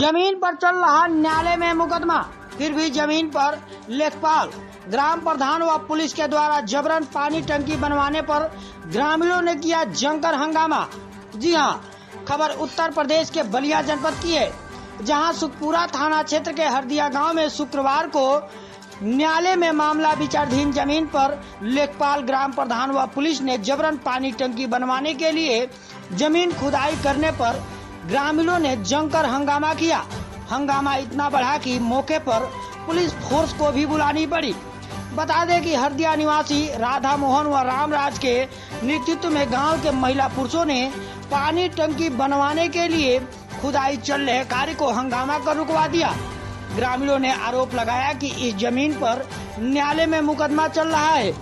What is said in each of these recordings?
जमीन पर चल रहा न्यायालय में मुकदमा, फिर भी जमीन पर लेखपाल, ग्राम प्रधान व पुलिस के द्वारा जबरन पानी टंकी बनवाने पर ग्रामीणों ने किया जमकर हंगामा। जी हां, खबर उत्तर प्रदेश के बलिया जनपद की है, जहां सुखपुरा थाना क्षेत्र के हरदिया गांव में शुक्रवार को न्यायालय में मामला विचाराधीन जमीन पर लेखपाल, ग्राम प्रधान व पुलिस ने जबरन पानी टंकी बनवाने के लिए जमीन खुदाई करने पर ग्रामीणों ने जमकर हंगामा किया। हंगामा इतना बढ़ा कि मौके पर पुलिस फोर्स को भी बुलानी पड़ी। बता दें कि हरदिया निवासी राधा मोहन व रामराज के नेतृत्व में गांव के महिला पुरुषों ने पानी टंकी बनवाने के लिए खुदाई चल रहे कार्य को हंगामा कर रुकवा दिया। ग्रामीणों ने आरोप लगाया कि इस जमीन पर न्यायालय में मुकदमा चल रहा है,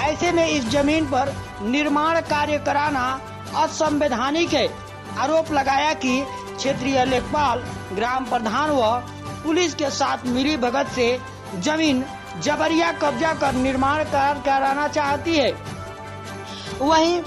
ऐसे में इस जमीन पर निर्माण कार्य कराना असंवैधानिक है। आरोप लगाया कि क्षेत्रीय लेखपाल, ग्राम प्रधान व पुलिस के साथ मिली भगत से जमीन जबरिया कब्जा कर निर्माण कार्य कराना चाहती है। वहीं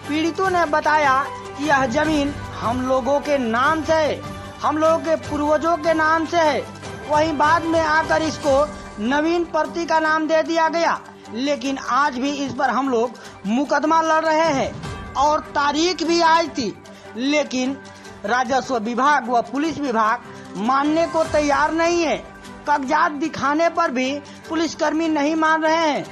पीड़ितों ने बताया कि यह जमीन हम लोगों के नाम से है, हम लोगों के पूर्वजों के नाम से है। वहीं बाद में आकर इसको नवीन प्रति का नाम दे दिया गया, लेकिन आज भी इस पर हम लोग मुकदमा लड़ रहे हैं और तारीख भी आई थी, लेकिन राजस्व विभाग व पुलिस विभाग मानने को तैयार नहीं है। कागजात दिखाने पर भी पुलिसकर्मी नहीं मान रहे हैं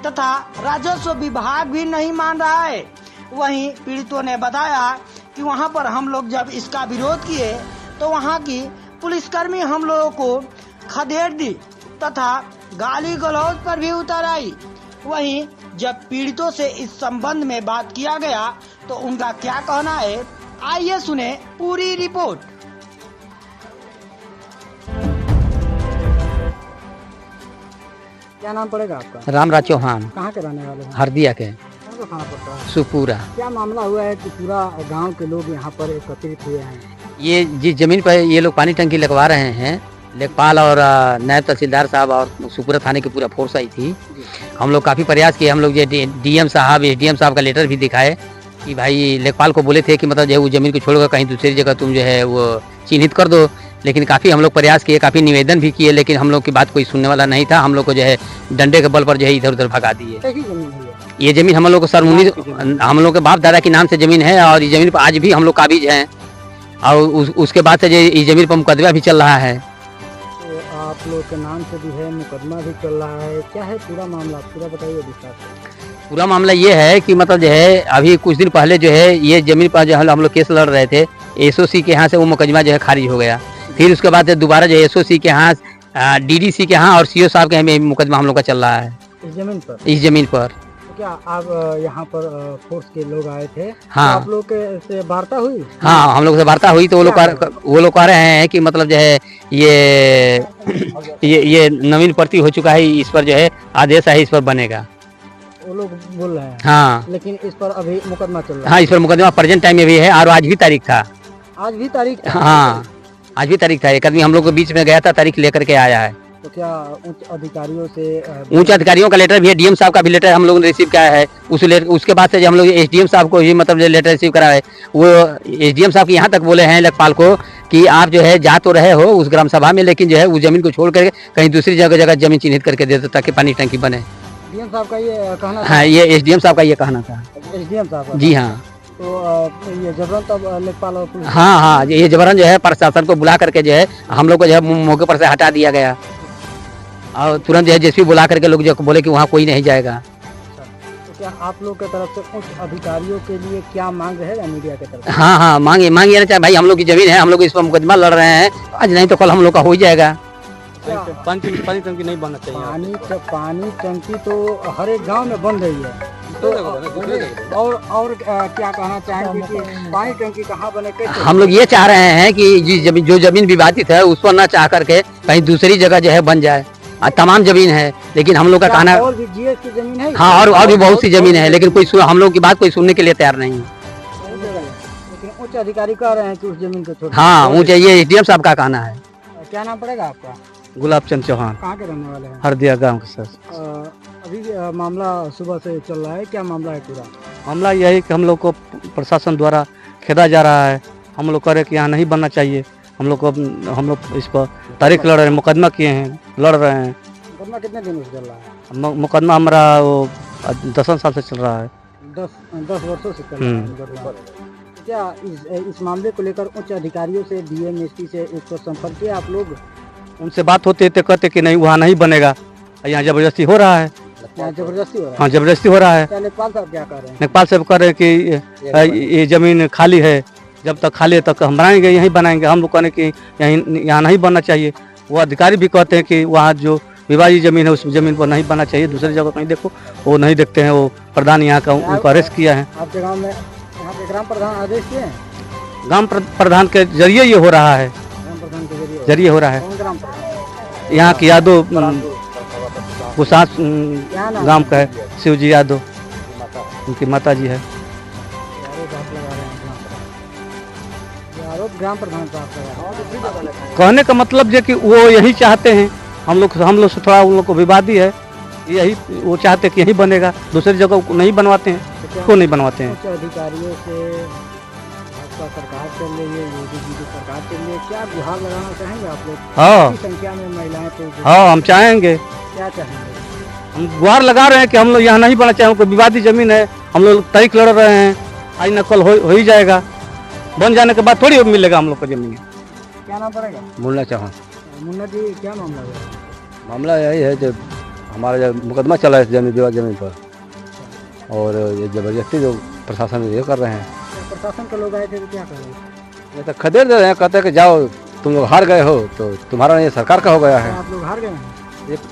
तथा राजस्व विभाग भी नहीं मान रहा है। वहीं पीड़ितों ने बताया कि वहां पर हम लोग जब इसका विरोध किए तो वहां की पुलिसकर्मी हम लोगों को खदेड़ दी तथा गाली गलौज पर भी उतर आई। वहीं जब पीड़ितों से इस संबंध में बात किया गया तो उनका क्या कहना है, आइए सुने पूरी रिपोर्ट। क्या नाम पड़ेगा आपका? रामराज चौहान। कहाँ के रहने वाले हैं? हरदिया के। कौन सा थाना पड़ता है? सुखपुरा। क्या मामला हुआ है कि पूरा गांव के लोग यहाँ पर एकत्रित हुए हैं? ये जिस जमीन पर ये लोग पानी टंकी लगवा रहे हैं, लेखपाल और नायब तहसीलदार साहब और सुखपुरा थाने की पूरा फोर्स आई थी। हम लोग काफ़ी प्रयास किए। हम लोग ये डीएम साहब, एसडीएम साहब का लेटर भी दिखाए कि भाई लेखपाल को बोले थे कि मतलब जो है वो ज़मीन को छोड़कर कहीं दूसरी जगह तुम जो है वो चिन्हित कर दो, लेकिन काफ़ी हम लोग प्रयास किए, काफ़ी निवेदन भी किए, लेकिन हम लोग की बात कोई सुनने वाला नहीं था। हम लोग को जो है डंडे के बल पर जो है इधर उधर भगा दिए। ये ज़मीन हम लोग को सर हम लोग के बाप दादा के नाम से ज़मीन है और इस ज़मीन पर आज भी हम लोग काबिज हैं और उसके बाद से जो इस ज़मीन पर मुकदमा भी चल रहा है। तो आप लोग के नाम से भी है, मुकदमा भी चल रहा है, क्या है पूरा मामला? पूरा बताइए विस्तार से। पूरा मामला ये है कि मतलब जो है अभी कुछ दिन पहले जो है ये जमीन पर जो हम लोग केस लड़ रहे थे, एसओसी के यहाँ से वो मुकदमा जो है खारिज हो गया। फिर उसके बाद दोबारा जो एसओसी के यहाँ, डीडीसी के यहाँ और सीओ साहब के यहाँ मुकदमा हम लोग का चल रहा है इस जमीन पर। तो क्या आप यहाँ पर फोर्स के लोग आए थे? हाँ। तो आप लोग से वार्ता हुई? हाँ, हम लोग से वार्ता हुई तो वो लोग कह रहे हैं कि मतलब जो है ये नवीन प्रति हो चुका है, इस पर जो है आदेश है, इस पर बनेगा। वो लोग बोल रहे हैं। हाँ, लेकिन इस पर अभी मुकदमा चल रहा है। हाँ, इस पर मुकदमा प्रेजेंट टाइम में भी है और आज भी तारीख था। आज भी तारीख था? हाँ, आज भी तारीख था। एक आदमी हम लोग के बीच में गया था, तारीख लेकर के आया है। तो क्या उच्च अधिकारियों से? उच्च अधिकारियों का लेटर भी है, डीएम साहब का भी लेटर हम लोगों ने रिसीव किया है। उसके बाद से जो हम लोग एसडीएम साहब को ही मतलब लेटर रिसीव करा है, वो एसडीएम साहब यहाँ तक बोले हैं लेखपाल को कि आप जो है जा तो रहे हो उस ग्राम सभा में, लेकिन जो है उस जमीन को छोड़ करके कहीं दूसरी जगह जमीन चिन्हित करके दे दो ताकि पानी टंकी बने। डीएम साहब का ये कहना था? हाँ, ये एसडीएम साहब का ये कहना था। एसडीएम साहब? जी हाँ। तो ये जबरन तब लेखपाल और पुलिस? हाँ, ये जबरन जो है प्रशासन को बुला करके जो है हम लोग को जो है मौके पर से हटा दिया गया और तुरंत जो है जेसीबी बुला करके लोग जो बोले कि वहाँ कोई नहीं जाएगा। तो क्या आप लोग की तरफ से उच्च अधिकारियों के लिए क्या मांग रहेगा मीडिया की तरफ से? हाँ, मांगे ना चाहे भाई, हम लोग की जमीन है, हम लोग इस पर मुकदमा लड़ रहे हैं, आज नहीं तो कल हम लोग का हो जाएगा। पानी टंकी नहीं बनना चाहिए। पानी टंकी तो हर एक गांव में बन रही है, तो और क्या कहना चाहेंगे कि पानी टंकी कहाँ बने? हम लोग ये चाह रहे हैं कि जो जमीन विवादित है उस पर न चाह करके कहीं दूसरी जगह जो है बन जाए। तमाम जमीन है, लेकिन हम लोग का कहना और भी जीएस की जमीन है। हाँ, और भी बहुत सी जमीन है, लेकिन कोई हम लोग की बात कोई सुनने के लिए तैयार नहीं है। लेकिन उच्च अधिकारी कह रहे हैं कि उस जमीन को छोड़। हाँ, ऊँचे ये एसडीएम साहब का कहना है। क्या नाम पड़ेगा आपका? गुलाब चंद चौहान। कहाँ के रहने वाले हैं? हरदिया गाँव के सर। अभी मामला सुबह से चल रहा है, क्या मामला है पूरा? मामला यही कि हम लोग को प्रशासन द्वारा खेदा जा रहा है। हम लोग कह रहे कि यहाँ नहीं बनना चाहिए, हम लोग इस पर तारीख लड़ रहे हैं, मुकदमा किए हैं, लड़ रहे हैं। मुकदमा कितने दिनों से चल रहा है? मुकदमा हमारा वो 10 साल से चल रहा है। 10 वर्षों से चल रहा है मुकदमा। क्या इस मामले को लेकर उच्च अधिकारियों से, डीएम एसपी से एक तो संपर्क किया आप लोग? उनसे बात होती है तो कहते कि नहीं वहाँ नहीं बनेगा, यहाँ जबरदस्ती हो रहा है। यहाँ जबरदस्ती हो रहा है? हाँ जबरदस्ती हो रहा है। क्या लेखपाल साहब क्या कर रहे हैं? लेखपाल साहब कह रहे हैं कि ये जमीन खाली है, जब तक खाली है तक हम बनाएंगे, यहीं बनाएंगे। हम लोग कहने कि यहाँ नहीं बनना चाहिए। वो अधिकारी भी कहते हैं कि वहाँ जो विवादी जमीन है उस जमीन पर नहीं बनना चाहिए, दूसरी जगह कहीं देखो। वो नहीं देखते हैं। वो प्रधान यहाँ का उनको अरेस्ट किया है। आपके गाँव में यहाँ के ग्राम प्रधान आदेश किए हैं? ग्राम प्रधान के जरिए ये हो रहा है, ग्राम प्रधान के जरिए हो रहा है। कौन ग्राम प्रधान? यहाँ की यादव कुसास गांव का है, शिवजी यादव, उनकी माता जी है। आरोप ग्राम प्रधान साहब का। कहने का मतलब है कि वो यही चाहते हैं। हम लोग से थोड़ा उन लोग को विवादी है, यही वो चाहते हैं कि यही बनेगा, दूसरी जगह नहीं बनवाते हैं। क्यों नहीं बनवाते हैं? उच्च अधिकारियों से भाजपा सरकार चल रही है, योगी जी की सरकार चल रही है, क्या गुहार लगाना चाहेंगे आप लोग? हाँ कितनी संख्या में महिलाएं तो हाँ, हम चाहेंगे, क्या चाहेंगे? हम गुहार लगा रहे हैं कि हम लोग यहाँ नहीं बनना चाहिए। हमको विवादी जमीन है, हम लोग तारीख लड़ रहे हैं, आज न कल हो ही जाएगा। बन जाने के बाद थोड़ी मिलेगा हम लोग को जमीन। क्या नाम पड़ेगा? बोलना चाहो मुन्ना जी, क्या मामला है? मामला यही है जो हमारा जो मुकदमा चला है जमीन विवाद जमीन पर, और ये जबरदस्ती जो प्रशासन ये कर रहे हैं। प्रशासन के लोग आए थे तो क्या कर रहे हैं? ये तो खदेड़ दे रहे हैं, कहते हैं कि जाओ तुम लोग हार गए हो तो तुम्हारा ये सरकार का हो गया है। आप लोग हार गए हैं?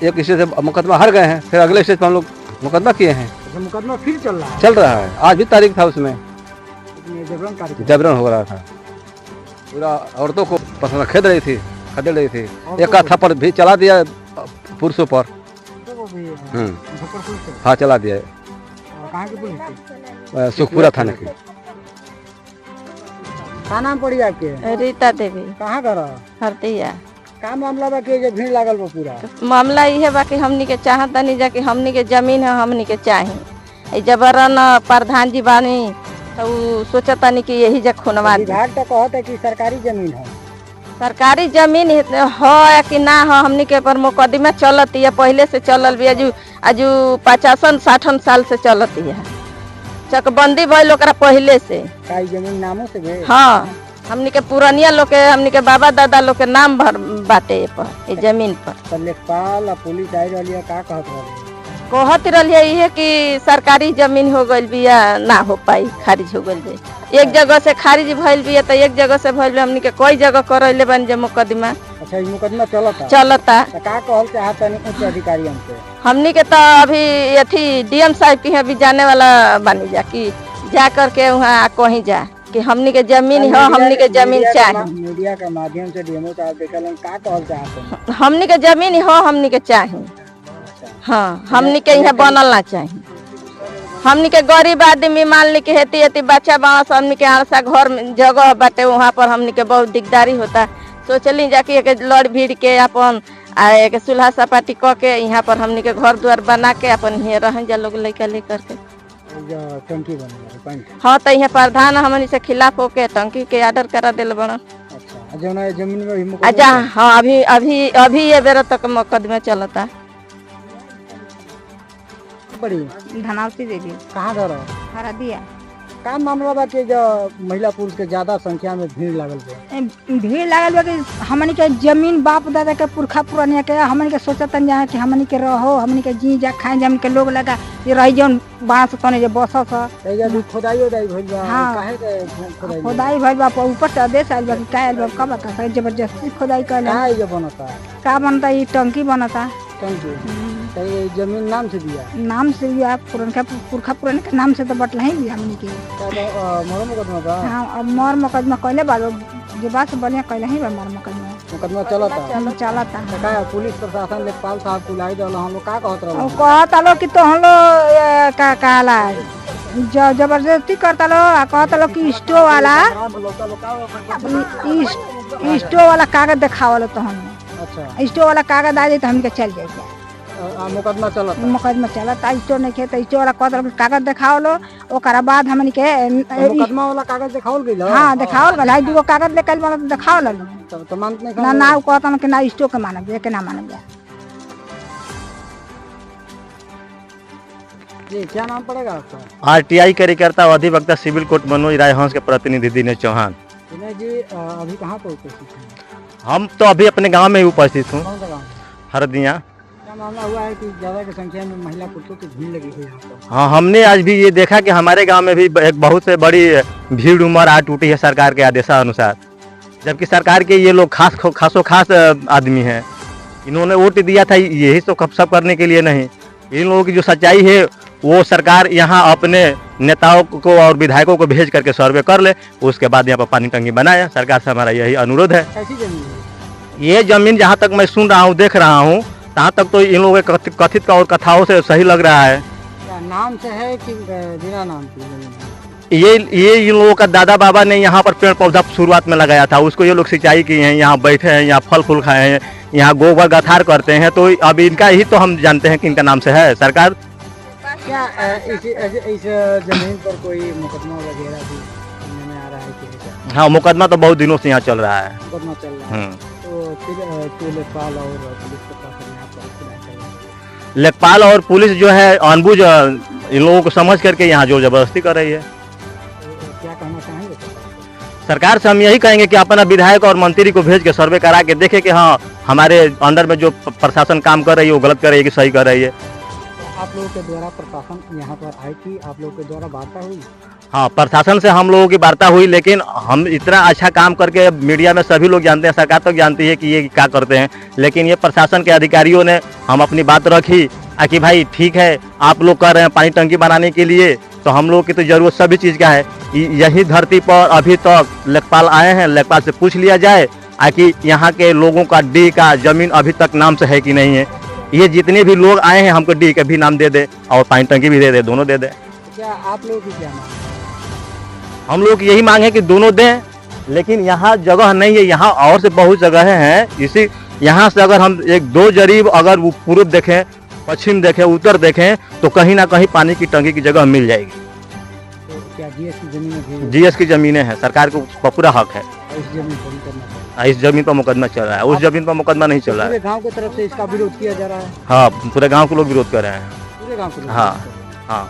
एक स्टेज से मुकदमा हार गए हैं, फिर अगले स्टेज पर हम लोग मुकदमा किए हैं। अच्छा, मुकदमा फिर चल रहा है? चल रहा है, आज भी तारीख था उसमें, इसमें जबरन कार्यक्रम जबरन हो रहा था। पूरा औरतों को पसंद खदेड़ रही थी। एक थप्पड़ भी चला दिया पुरुषों पर। को भी मुजफ्फरपुर से? हाँ चला दिया, कहाँ की पुलिस थी? सुखपुरा थाने की। क्या नाम पड़ी आपके? रीता देवी, कहाँ घर? हरतिया। का मामला बा के भीड़ लागल बा पूरा? मामला ये बा कि हमनी के चाहत नहीं जा कि हमनी के जमीन है, हमनी के चाही। जबरन प्रधान जी बानी तो सोचता नहीं कि यही जग खुनवा दी। विभाग तो कहता है कि सरकारी जमीन है। सरकारी जमीन हो या कि ना हो, हमनी के पर मुकदमा चलती है, पहले से चलल भी। अजू 50-60 साल से चलती है, चकबंदी भइल ओकरा पहले से। काई जमीन नामों से भी? हाँ, हमनी के पुरानिया लोग के, हमनी के बाबा दादा लोग के नाम भर बाटे ये जमीन पर। तो लेखपाल और पुलिस आई रही है, का कहत रही? कहत रही है कि सरकारी जमीन हो गई बिया, ना हो पाई, खारिज हो गई। एक जगह से खारिज भइल बिया तो एक जगह से भइल। हमनी के कोई जगह करैले बन जे मुकदमा। अच्छा, ये मुकदमा चलता? चलता। तो का कहल चाहता नहीं उच्च अधिकारियों से? हमनी के तो अभी अथी डीएम साहब की अभी जाने वाला बनी जा कि जा करके वहाँ कहीं जा कि हमनी के जमीन हो, हमनी के जमीन चाहिए। मीडिया के माध्यम से डीएमओ साहब देखल, का कहल चाहते हैं? हमनी के जमीन हो, हमनी के चाहिए। हाँ, हमनी के यहाँ बनल ना चाहिए। हमनी के गरीब आदमी मान ली के हेती बच्चा बाँस, हमनी के आरसा घर में जगह बाटे, वहाँ पर हमनी के बहुत दिकदारी होता। सोचली जाके एक लड़ भीड़ के अपन एक सुलह सपाटी क के यहाँ पर हमनी के घर द्वार बना के अपन यहाँ रह जा लोग लड़का लेकर के। टंकी बन? हाँ, तो यहाँ प्रधान हमनी से खिलाफ होके टंकी के ऑर्डर करा दिल बड़ा। अच्छा, जमीन में भी अच्छा, हाँ, अभी ये बेरा तक मुकदमा चलता। बड़ी धनावती देवी, कहाँ घर? हरदिया। का मामला बा कि जो महिला पुरुष के ज्यादा संख्या में भीड़ लागल बा? भीड़ लागल बा कि हमनी के जमीन बाप दादा के पुरखा पुरानिया के, हमनी के सोचतन जा कि हमनी के रहो, हमनी के जी जा खाए, हमनी के लोग लगा ये रही जौन बांस तने जे बसस। एजा भी खोदाई भइल बा? हाँ। काहे के खोदाई भइल बा, ऊपर से आदेश आइल बा कि का आइल बा, कब का जबरदस्ती खोदाई कर का ये बनता? का बनता? ये टंकी बनता। टंकी? तो ये जमीन नाम से दिया? नाम से दिया, पुरखा पुराने के नाम से तो बटला ही दिया हमनी के। मोर मुकदमा बा? हाँ, अब मोर मुकदमा कहले बा, जो बात से बढ़िया कहले ही बा मोर मुकदमा चलता? चलता। तो का पुलिस प्रशासन लेखपाल साहब बुलाई दल, हम लोग का कहत रहल? कहता लो कि तो हम लोग का कहला जबरदस्ती करता लो, कहता लो कि स्टो वाला कागज दिखावलो तो हम। अच्छा, स्टो वाला कागज आ जाए तो हमके चल जाए। मुकदमा चला था। मुकदमा चला था स्टोर नहीं खे तो स्टोर वाला कहत कागज दिखाओ लो ओकरा बाद हमनी के मुकदमा वाला कागज दिखावल गइल। हाँ दिखाओ गल दूगो कागज लेकर वाला दिखाओ लो तो मानत नहीं ना ना कहता कि ना स्टोर के मानब के ना मानब। जी क्या नाम पड़ेगा आपका? आरटीआई कार्यकर्ता व अधिवक्ता सिविल कोर्ट मनोज राजहंस के प्रतिनिधि दिनेश चौहान। दिनेश जी अभी कहाँ पे उपस्थित हैं? हम तो अभी अपने गांव में ही उपस्थित हूँ, कौन सा गाँव? हरदिया। क्या मामला हुआ है कि ज्यादा की संख्या में महिला पुरुषों की भीड़ लगी हुई है यहाँ पर? हाँ, हमने आज भी ये देखा कि हमारे गांव में भी एक बहुत से बड़ी भीड़ उमड़ आ टूटी है सरकार के आदेशानुसार, जबकि सरकार के ये लोग खासो खास आदमी हैं। इन्होंने वोट दिया था यही तो सब करने के लिए नहीं। इन लोगों की जो सच्चाई है वो सरकार यहाँ अपने नेताओं को और विधायकों को भेज करके सर्वे कर ले, उसके बाद यहाँ पर पानी टंकी बनाया। सरकार से हमारा यही अनुरोध है। कैसी जमीन है? ये जमीन जहाँ तक मैं सुन रहा हूँ, देख रहा हूँ, तहाँ तक तो इन लोगों के कथित और कथाओं से सही लग रहा है। क्या नाम से है कि बिना नाम की जमीन है? ये इन लोगों का दादा बाबा ने यहाँ पर पेड़ पौधा शुरुआत में लगाया था, उसको ये लोग सिंचाई किए हैं, यहाँ बैठे हैं, यहाँ फल फूल खाए हैं, यहाँ गोबर गथार करते हैं। तो अब इनका ही तो हम जानते हैं कि इनका नाम से है सरकार। क्या इस जमीन पर कोई मुकदमा वगैरह भी सुनने में आ रहा है कि? हाँ, मुकदमा तो बहुत दिनों से यहाँ चल रहा है। मुकदमा चल रहा है तो फिर लेखपाल और पुलिस प्रशासन यहाँ पर लेखपाल और पुलिस जो है अनबुझ इन लोगों को समझ करके यहाँ जोर जबरदस्ती कर रही है। क्या कहना चाहेंगे? सरकार से हम यही कहेंगे कि अपना विधायक और मंत्री को भेज के सर्वे करा के देखे कि हाँ हमारे अंडर में जो प्रशासन काम कर रही है वो गलत कर रही है कि सही कर रही है। आप लोगों के द्वारा प्रशासन यहाँ पर आई थी, आप लोगों के द्वारा वार्ता हुई? हाँ, प्रशासन से हम लोगों की वार्ता हुई, लेकिन हम इतना अच्छा काम करके मीडिया में सभी लोग जानते हैं, सरकार तक जानती है कि ये क्या करते हैं, लेकिन ये प्रशासन के अधिकारियों ने हम अपनी बात रखी कि भाई ठीक है आप लोग कर रहे हैं पानी टंकी बनाने के लिए, तो हम लोग की तो जरूरत सभी चीज़ का है। यही धरती पर अभी तक लेखपाल आए हैं, लेखपाल से पूछ लिया जाए कि यहाँ के लोगों का डी का जमीन अभी तक नाम से है कि नहीं है। ये जितने भी लोग आए हैं हमको डी का भी नाम दे दे और पानी टंकी भी दे दे, दोनों दे दे। क्या आप लोगों की क्या मांग है? हम लोग यही मांग है कि दोनों दें, लेकिन यहाँ जगह नहीं है, यहाँ और से बहुत जगह हैं। इसी यहाँ से अगर हम एक दो जरीब अगर वो पूर्व देखें, पश्चिम देखें, उत्तर देखें, तो कहीं ना कहीं पानी की टंकी की जगह मिल जाएगी। तो क्या जीएस की जमीन? जीएस की जमीनें हैं, सरकार को पूरा हक है। इस जमीन पर करना चाहिए। इस जमीन पर मुकदमा चल रहा है, उस जमीन पर मुकदमा नहीं चल रहा पूरे है। गांव की तरफ से इसका विरोध किया जा रहा है? हाँ, पूरे गांव के लोग विरोध कर रहे हैं। पूरे गांव के लोग? हाँ हाँ।